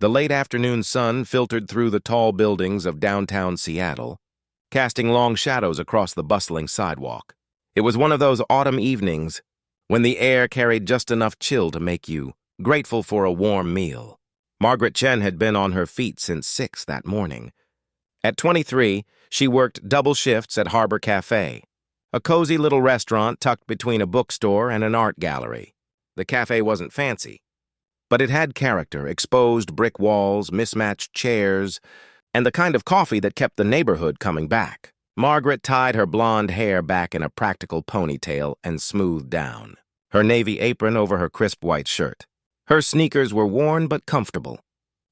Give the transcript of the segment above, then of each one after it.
The late afternoon sun filtered through the tall buildings of downtown Seattle, casting long shadows across the bustling sidewalk. It was one of those autumn evenings when the air carried just enough chill to make you grateful for a warm meal. Margaret Chen had been on her feet since 6 that morning. At 23, she worked double shifts at Harbor Cafe, a cozy little restaurant tucked between a bookstore and an art gallery. The cafe wasn't fancy, but it had character: exposed brick walls, mismatched chairs, and the kind of coffee that kept the neighborhood coming back. Margaret tied her blonde hair back in a practical ponytail and smoothed down, her navy apron over her crisp white shirt. Her sneakers were worn but comfortable,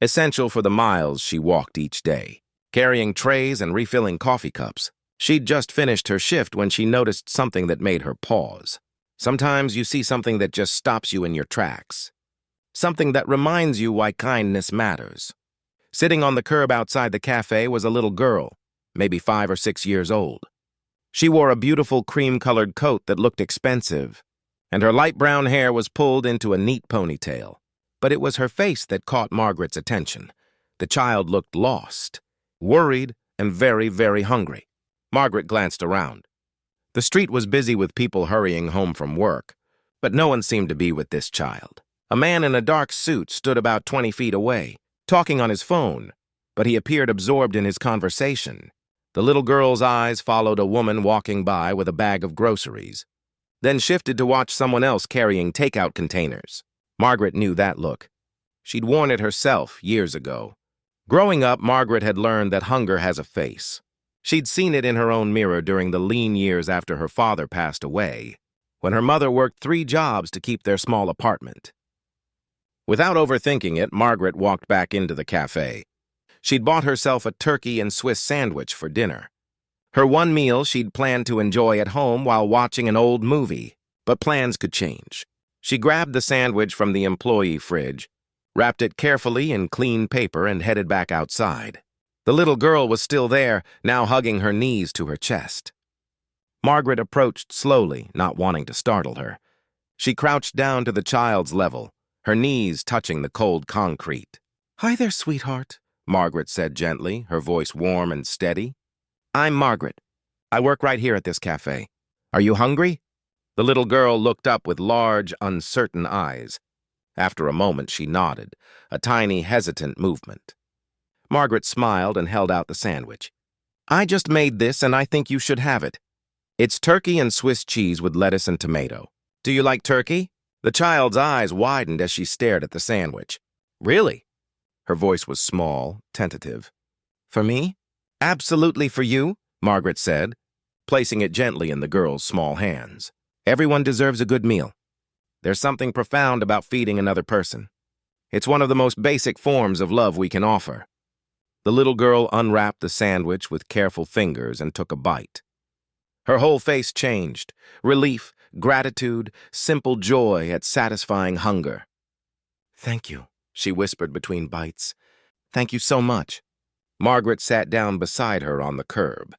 essential for the miles she walked each day, carrying trays and refilling coffee cups. She'd just finished her shift when she noticed something that made her pause. Sometimes you see something that just stops you in your tracks. Something that reminds you why kindness matters. Sitting on the curb outside the cafe was a little girl, maybe 5 or 6 years old. She wore a beautiful cream-colored coat that looked expensive, and her light brown hair was pulled into a neat ponytail. But it was her face that caught Margaret's attention. The child looked lost, worried, and very, very hungry. Margaret glanced around. The street was busy with people hurrying home from work, but no one seemed to be with this child. A man in a dark suit stood about 20 feet away, talking on his phone, but he appeared absorbed in his conversation. The little girl's eyes followed a woman walking by with a bag of groceries, then shifted to watch someone else carrying takeout containers. Margaret knew that look. She'd worn it herself years ago. Growing up, Margaret had learned that hunger has a face. She'd seen it in her own mirror during the lean years after her father passed away, when her mother worked 3 jobs to keep their small apartment. Without overthinking it, Margaret walked back into the cafe. She'd bought herself a turkey and Swiss sandwich for dinner. Her one meal she'd planned to enjoy at home while watching an old movie, but plans could change. She grabbed the sandwich from the employee fridge, wrapped it carefully in clean paper, and headed back outside. The little girl was still there, now hugging her knees to her chest. Margaret approached slowly, not wanting to startle her. She crouched down to the child's level, her knees touching the cold concrete. "Hi there, sweetheart," Margaret said gently, her voice warm and steady. "I'm Margaret. I work right here at this cafe. Are you hungry?" The little girl looked up with large, uncertain eyes. After a moment, she nodded, a tiny, hesitant movement. Margaret smiled and held out the sandwich. "I just made this, and I think you should have it. It's turkey and Swiss cheese with lettuce and tomato. Do you like turkey?" The child's eyes widened as she stared at the sandwich. "Really?" Her voice was small, tentative. "For me?" "Absolutely for you," Margaret said, placing it gently in the girl's small hands. "Everyone deserves a good meal. There's something profound about feeding another person. It's one of the most basic forms of love we can offer." The little girl unwrapped the sandwich with careful fingers and took a bite. Her whole face changed: relief, gratitude, simple joy at satisfying hunger. "Thank you," she whispered between bites. "Thank you so much." Margaret sat down beside her on the curb,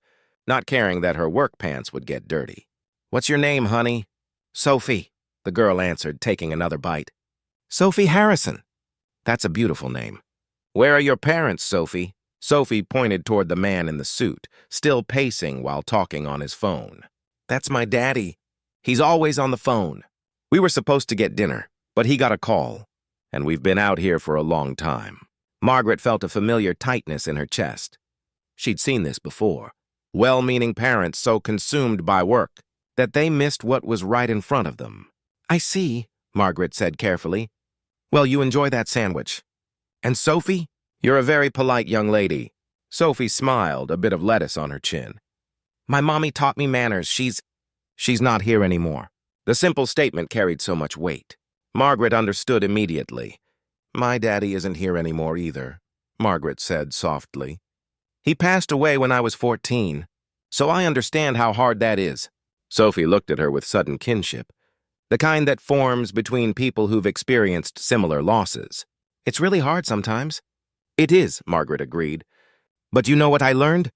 not caring that her work pants would get dirty. "What's your name, honey?" "Sophie," the girl answered, taking another bite. "Sophie Harrison. That's a beautiful name. Where are your parents, Sophie?" Sophie pointed toward the man in the suit, still pacing while talking on his phone. "That's my daddy. He's always on the phone. We were supposed to get dinner, but he got a call, and we've been out here for a long time." Margaret felt a familiar tightness in her chest. She'd seen this before. Well-meaning parents so consumed by work that they missed what was right in front of them. "I see," Margaret said carefully. "Well, you enjoy that sandwich. And Sophie? You're a very polite young lady." Sophie smiled, a bit of lettuce on her chin. "My mommy taught me manners. She's not here anymore." The simple statement carried so much weight. Margaret understood immediately. "My daddy isn't here anymore either," Margaret said softly. "He passed away when I was 14, so I understand how hard that is." Sophie looked at her with sudden kinship, the kind that forms between people who've experienced similar losses. "It's really hard sometimes." "It is," Margaret agreed. "But you know what I learned?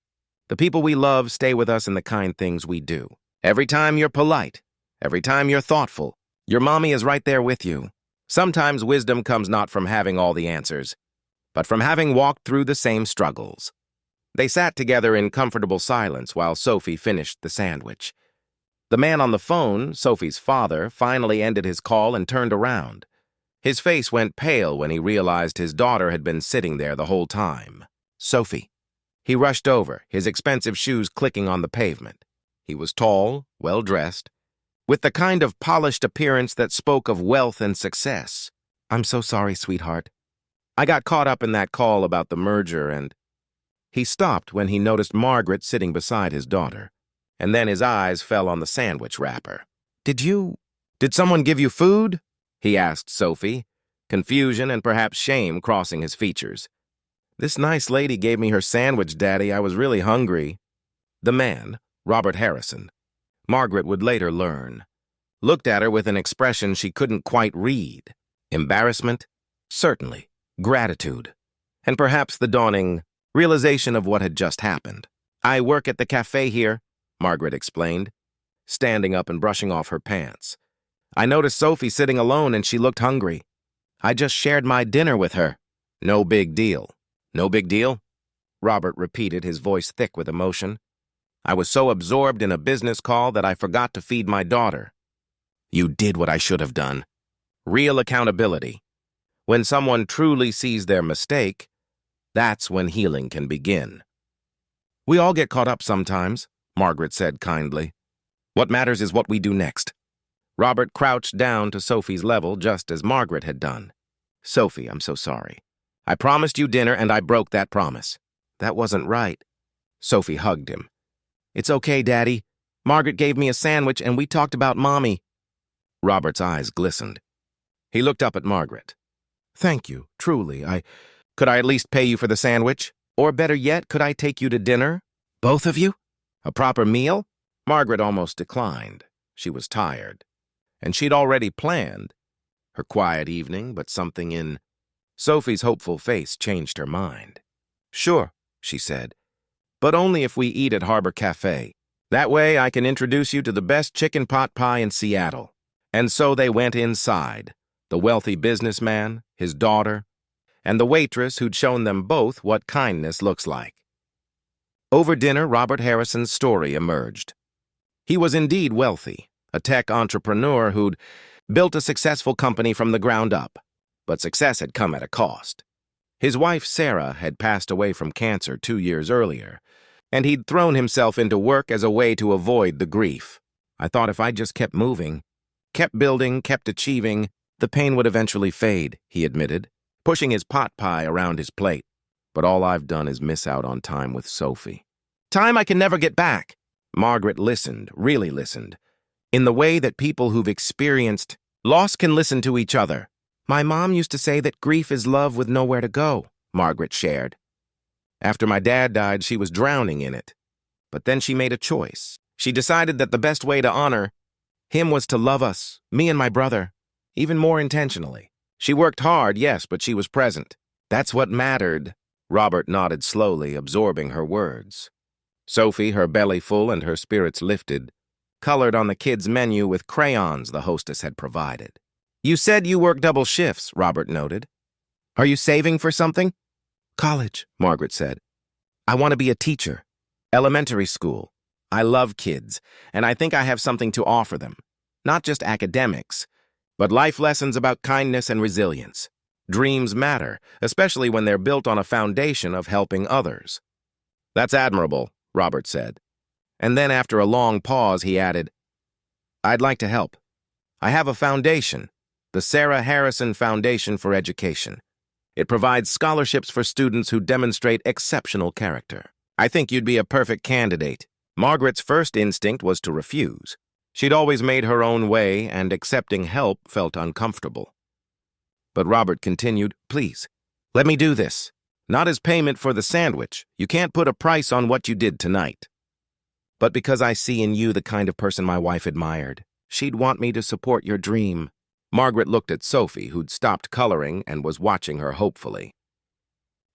The people we love stay with us in the kind things we do. Every time you're polite, every time you're thoughtful, your mommy is right there with you. Sometimes wisdom comes not from having all the answers, but from having walked through the same struggles. They sat together in comfortable silence while Sophie finished the sandwich. The man on the phone, Sophie's father, finally ended his call and turned around. His face went pale when he realized his daughter had been sitting there the whole time. Sophie. He rushed over, his expensive shoes clicking on the pavement. He was tall, well-dressed, with the kind of polished appearance that spoke of wealth and success. "I'm so sorry, sweetheart. I got caught up in that call about the merger and—" He stopped when he noticed Margaret sitting beside his daughter, and then his eyes fell on the sandwich wrapper. Did someone give you food?" he asked Sophie, confusion and perhaps shame crossing his features. "This nice lady gave me her sandwich, Daddy. I was really hungry." The man, Robert Harrison, Margaret would later learn, looked at her with an expression she couldn't quite read. Embarrassment? Certainly. Gratitude. And perhaps the dawning realization of what had just happened. "I work at the cafe here," Margaret explained, standing up and brushing off her pants. "I noticed Sophie sitting alone and she looked hungry. I just shared my dinner with her." "No big deal." "No big deal?" Robert repeated, his voice thick with emotion. "I was so absorbed in a business call that I forgot to feed my daughter." "You did what I should have done." Real accountability. When someone truly sees their mistake, that's when healing can begin. "We all get caught up sometimes," Margaret said kindly. "What matters is what we do next." Robert crouched down to Sophie's level just as Margaret had done. "Sophie, I'm so sorry. I promised you dinner and I broke that promise." "That wasn't right." Sophie hugged him. "It's okay, Daddy. Margaret gave me a sandwich and we talked about Mommy." Robert's eyes glistened. He looked up at Margaret. "Thank you, truly. Could I at least pay you for the sandwich? Or better yet, could I take you to dinner? Both of you? A proper meal?" Margaret almost declined. She was tired. And she'd already planned her quiet evening, but something in Sophie's hopeful face changed her mind. "Sure," she said, "but only if we eat at Harbor Cafe. That way I can introduce you to the best chicken pot pie in Seattle." And so they went inside, the wealthy businessman, his daughter, and the waitress who'd shown them both what kindness looks like. Over dinner, Robert Harrison's story emerged. He was indeed wealthy, a tech entrepreneur who'd built a successful company from the ground up, but success had come at a cost. His wife, Sarah, had passed away from cancer 2 years earlier, and he'd thrown himself into work as a way to avoid the grief. "I thought if I just kept moving, kept building, kept achieving, the pain would eventually fade," he admitted, pushing his pot pie around his plate. "But all I've done is miss out on time with Sophie. Time I can never get back." Margaret listened, really listened, in the way that people who've experienced loss can listen to each other. "My mom used to say that grief is love with nowhere to go," Margaret shared. "After my dad died, she was drowning in it. But then she made a choice. She decided that the best way to honor him was to love us, me and my brother, even more intentionally. She worked hard, yes, but she was present. That's what mattered." Robert nodded slowly, absorbing her words. Sophie, her belly full and her spirits lifted, colored on the kids' menu with crayons the hostess had provided. "You said you work double shifts," Robert noted. "Are you saving for something?" "College," Margaret said. "I want to be a teacher. Elementary school. I love kids, and I think I have something to offer them. Not just academics, but life lessons about kindness and resilience. Dreams matter, especially when they're built on a foundation of helping others." "That's admirable," Robert said. And then after a long pause, he added, "I'd like to help. I have a foundation, the Sarah Harrison Foundation for Education. It provides scholarships for students who demonstrate exceptional character. I think you'd be a perfect candidate." Margaret's first instinct was to refuse. She'd always made her own way, and accepting help felt uncomfortable. But Robert continued, "Please, let me do this. Not as payment for the sandwich. You can't put a price on what you did tonight. But because I see in you the kind of person my wife admired. She'd want me to support your dream." Margaret looked at Sophie, who'd stopped coloring and was watching her hopefully.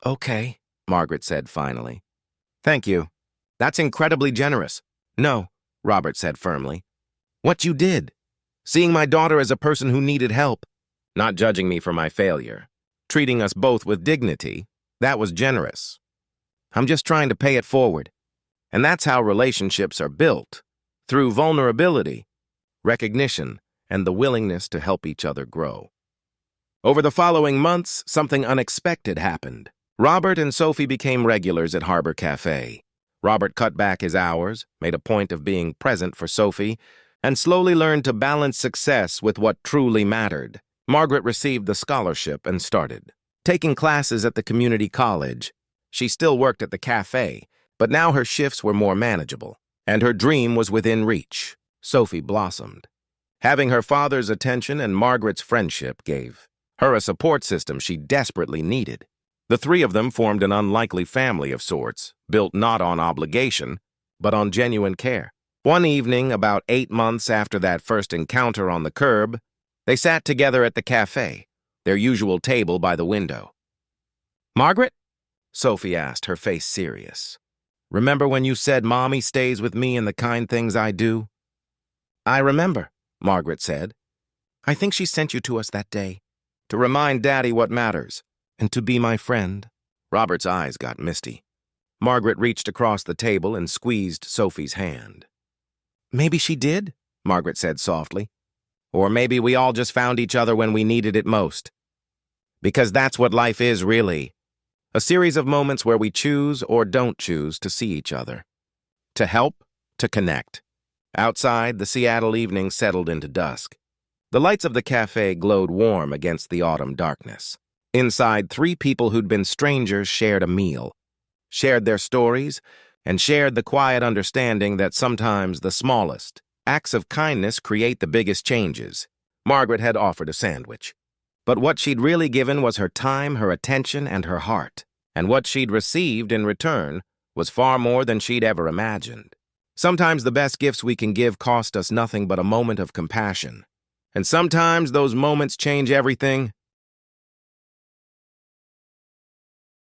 "Okay," Margaret said finally. "Thank you. That's incredibly generous." "No," Robert said firmly. "What you did. Seeing my daughter as a person who needed help. Not judging me for my failure. treating us both with dignity. That was generous. I'm just trying to pay it forward. And that's how relationships are built, through vulnerability, recognition, and the willingness to help each other grow. Over the following months, something unexpected happened. Robert and Sophie became regulars at Harbor Cafe. Robert cut back his hours, made a point of being present for Sophie, and slowly learned to balance success with what truly mattered. Margaret received the scholarship and started taking classes at the community college. She still worked at the cafe, but now her shifts were more manageable, and her dream was within reach. Sophie blossomed. Having her father's attention and Margaret's friendship gave her a support system she desperately needed. The three of them formed an unlikely family of sorts, built not on obligation, but on genuine care. One evening, about 8 months after that first encounter on the curb, they sat together at the cafe, their usual table by the window. "Margaret?" Sophie asked, her face serious. "Remember when you said Mommy stays with me in the kind things I do?" "I remember," Margaret said. "I think she sent you to us that day, to remind Daddy what matters, and to be my friend." Robert's eyes got misty. Margaret reached across the table and squeezed Sophie's hand. "Maybe she did," Margaret said softly. "Or maybe we all just found each other when we needed it most. Because that's what life is, really. A series of moments where we choose or don't choose to see each other. To help, to connect." Outside, the Seattle evening settled into dusk. The lights of the cafe glowed warm against the autumn darkness. Inside, 3 people who'd been strangers shared a meal, shared their stories, and shared the quiet understanding that sometimes the smallest acts of kindness create the biggest changes. Margaret had offered a sandwich. But what she'd really given was her time, her attention, and her heart. And what she'd received in return was far more than she'd ever imagined. Sometimes the best gifts we can give cost us nothing but a moment of compassion. And sometimes those moments change everything.